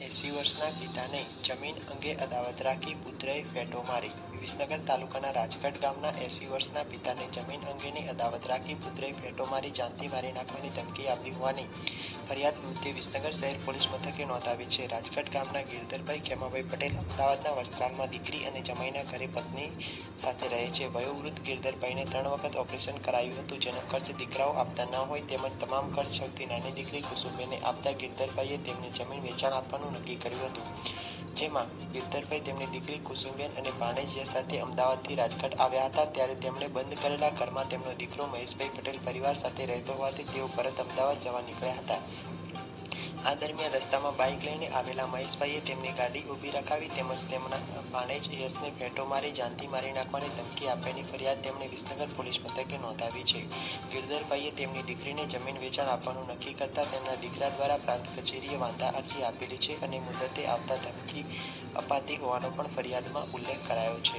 80 વર્ષના પિતાને જમીન અંગે અદાવત રાખી પુત્રએ ફેંટો મારી. વિસનગર તાલુકાના રાજગઢ ગામના 80 વર્ષના પિતાને જમીન અંગેની અદાવત રાખી પુત્રએ ફેંટો મારી જાનથી મારી નાખવાની ધમકી આપી હોવાની ફરિયાદ વૃદ્ધે વિસનગર શહેર પોલીસ મથકે નોંધાવી છે. રાજગઢ ગામના ગિરધરભાઈ ખેમાભાઈ પટેલ અમદાવાદના વસ્ત્રાલમાં દીકરી અને જમાઈના ઘરે પત્ની સાથે રહે છે. વયોવૃદ્ધ ગિરધરભાઈને 3 વખત ઓપરેશન કરાયું હતું, જેનો ખર્ચ દીકરાઓ આપતા ન હોય તેમજ તમામ ખર્ચ સૌથી નાની દીકરી કુસુમબેને આપતા ગિરધરભાઈએ તેમની જમીન વેચાણ આપવાનું નક્કી કર્યું હતું. જેમાં ગિરધરભાઈ તેમની દીકરી કુસુમબેન અને ભાણેજિયા સાથે અમદાવાદથી રાજગઢ આવ્યા હતા, ત્યારે તેમણે બંધ કરેલા ઘરમાં તેમનો દીકરો મહેશભાઈ પટેલ પરિવાર સાથે રહેતો હોવાથી તેઓ પરત અમદાવાદ જવા નીકળ્યા હતા. આ દરમિયાન રસ્તામાં બાઇક લઈને આવેલા મહેશભાઈએ તેમની ગાડી ઊભી રખાવી તેમજ તેમના ભાણેજ યશને ફેંટો મારી જાનથી મારી નાખવાની ધમકી આપવાની ફરિયાદ તેમણે વિસનગર પોલીસ મથકે નોંધાવી છે. ગિરધરભાઈએ તેમની દીકરીને જમીન વેચાણ આપવાનું નક્કી કરતા તેમના દીકરા દ્વારા પ્રાંત કચેરીએ વાંધા અરજી આપેલી છે અને મુદતે આવતા ધમકી અપાતી હોવાનો પણ ફરિયાદમાં ઉલ્લેખ કરાયો છે.